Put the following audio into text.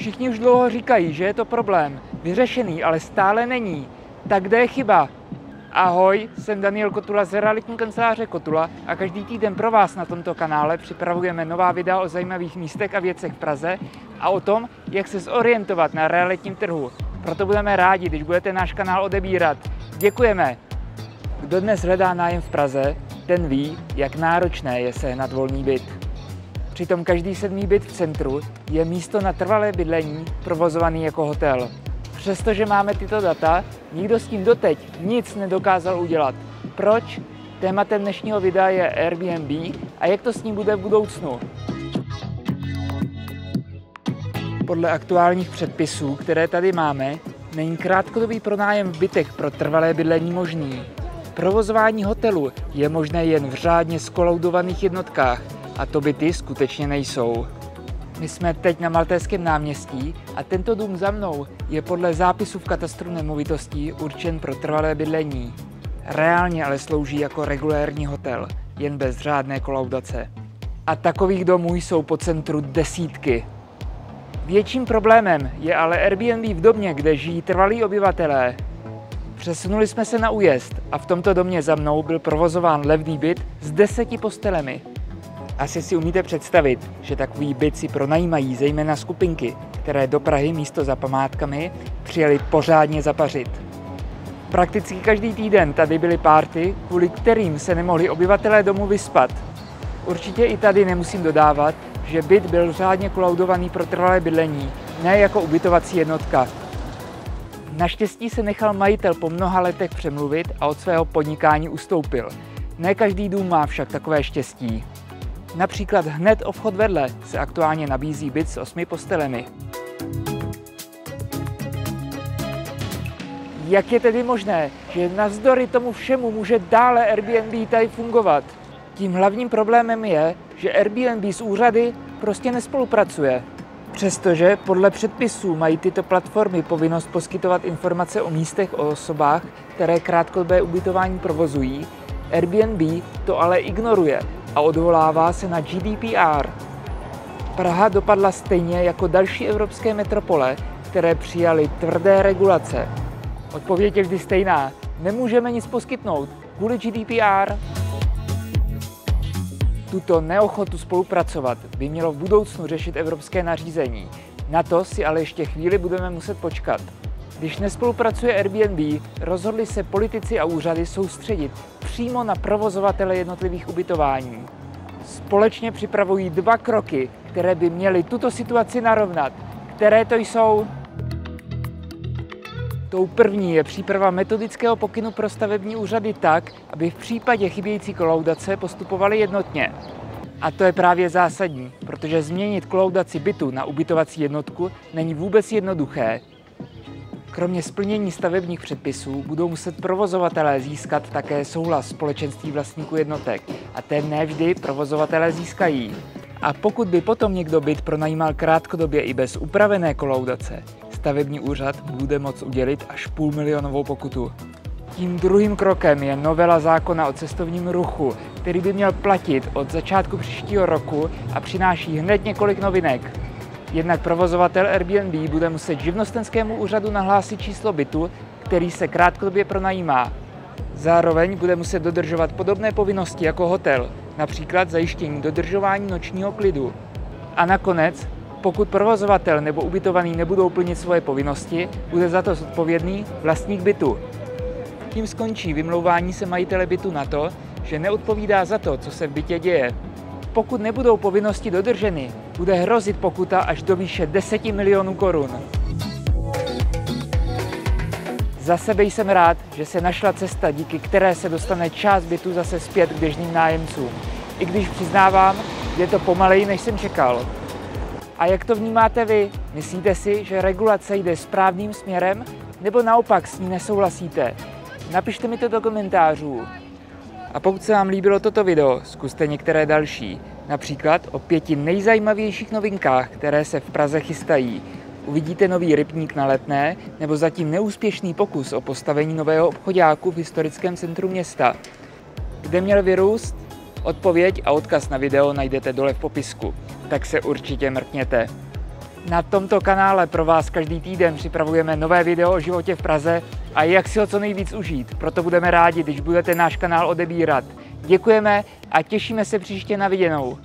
Všichni už dlouho říkají, že je to problém. Vyřešený, ale stále není. Tak kde je chyba? Ahoj, jsem Daniel Kotula z realitní kanceláře Kotula a každý týden pro vás na tomto kanále připravujeme nová videa o zajímavých místech a věcech v Praze a o tom, jak se zorientovat na realitním trhu. Proto budeme rádi, když budete náš kanál odebírat. Děkujeme! Kdo dnes hledá nájem v Praze, ten ví, jak náročné je sehnat volný byt. Přitom každý 7. byt v centru je místo na trvalé bydlení provozovaný jako hotel. Přestože máme tyto data, nikdo s tím doteď nic nedokázal udělat. Proč? Tématem dnešního videa je Airbnb a jak to s ním bude v budoucnu. Podle aktuálních předpisů, které tady máme, není krátkodobý pronájem v bytech pro trvalé bydlení možný. Provozování hotelu je možné jen v řádně skolaudovaných jednotkách a to byty skutečně nejsou. My jsme teď na Maltéském náměstí a tento dům za mnou je podle zápisu v katastru nemovitostí určen pro trvalé bydlení. Reálně ale slouží jako regulérní hotel, jen bez řádné kolaudace. A takových domů jsou po centru desítky. Větším problémem je ale Airbnb v domě, kde žijí trvalí obyvatelé. Přesunuli jsme se na újezd a v tomto domě za mnou byl provozován levný byt s 10 postelemi. Asi si umíte představit, že takový byt si pronajímají zejména skupinky, které do Prahy místo za památkami přijeli pořádně zapařit. Prakticky každý týden tady byly párty, kvůli kterým se nemohli obyvatelé domu vyspat. Určitě i tady nemusím dodávat, že byt byl řádně kolaudovaný pro trvalé bydlení, ne jako ubytovací jednotka. Naštěstí se nechal majitel po mnoha letech přemluvit a od svého podnikání ustoupil. Ne každý dům má však takové štěstí. Například hned o vchod vedle se aktuálně nabízí byt s 8 postelemi. Jak je tedy možné, že navzdory tomu všemu může dále Airbnb tady fungovat? Tím hlavním problémem je, že Airbnb s úřady prostě nespolupracuje. Přestože podle předpisů mají tyto platformy povinnost poskytovat informace o místech, o osobách, které krátkodobé ubytování provozují, Airbnb to ale ignoruje a odvolává se na GDPR. Praha dopadla stejně jako další evropské metropole, které přijaly tvrdé regulace. Odpověď je vždy stejná. Nemůžeme nic poskytnout kvůli GDPR. Tuto neochotu spolupracovat by mělo v budoucnu řešit evropské nařízení. Na to si ale ještě chvíli budeme muset počkat. Když nespolupracuje Airbnb, rozhodli se politici a úřady soustředit přímo na provozovatele jednotlivých ubytování. Společně připravují 2 kroky, které by měly tuto situaci narovnat. Které to jsou? Tou první je příprava metodického pokynu pro stavební úřady tak, aby v případě chybějící kolaudace postupovali jednotně. A to je právě zásadní, protože změnit kolaudaci bytu na ubytovací jednotku není vůbec jednoduché. Kromě splnění stavebních předpisů budou muset provozovatelé získat také souhlas společenství vlastníků jednotek a ten nevždy provozovatelé získají. A pokud by potom někdo byt pronajímal krátkodobě i bez upravené kolaudace, stavební úřad bude moct udělit až půlmilionovou pokutu. Tím druhým krokem je novela zákona o cestovním ruchu, který by měl platit od začátku příštího roku a přináší hned několik novinek. Jednak provozovatel Airbnb bude muset živnostenskému úřadu nahlásit číslo bytu, který se krátkodobě pronajímá. Zároveň bude muset dodržovat podobné povinnosti jako hotel, například zajištění dodržování nočního klidu. A nakonec, pokud provozovatel nebo ubytovaný nebudou plnit svoje povinnosti, bude za to zodpovědný vlastník bytu. Tím skončí vymlouvání se majitele bytu na to, že neodpovídá za to, co se v bytě děje. Pokud nebudou povinnosti dodrženy, bude hrozit pokuta až do výše 10 milionů korun. Za sebe jsem rád, že se našla cesta, díky které se dostane část bytu zase zpět k běžným nájemcům. I když přiznávám, je to pomaleji, než jsem čekal. A jak to vnímáte vy? Myslíte si, že regulace jde správným směrem, nebo naopak s ní nesouhlasíte? Napište mi to do komentářů. A pokud se vám líbilo toto video, zkuste některé další. Například o 5 nejzajímavějších novinkách, které se v Praze chystají. Uvidíte nový rybník na Letné nebo zatím neúspěšný pokus o postavení nového obchoďáku v historickém centru města. Kde měl vyrůst? Odpověď a odkaz na video najdete dole v popisku, tak se určitě mrkněte. Na tomto kanále pro vás každý týden připravujeme nové video o životě v Praze a jak si ho co nejvíc užít. Proto budeme rádi, když budete náš kanál odebírat. Děkujeme a těšíme se příště na viděnou.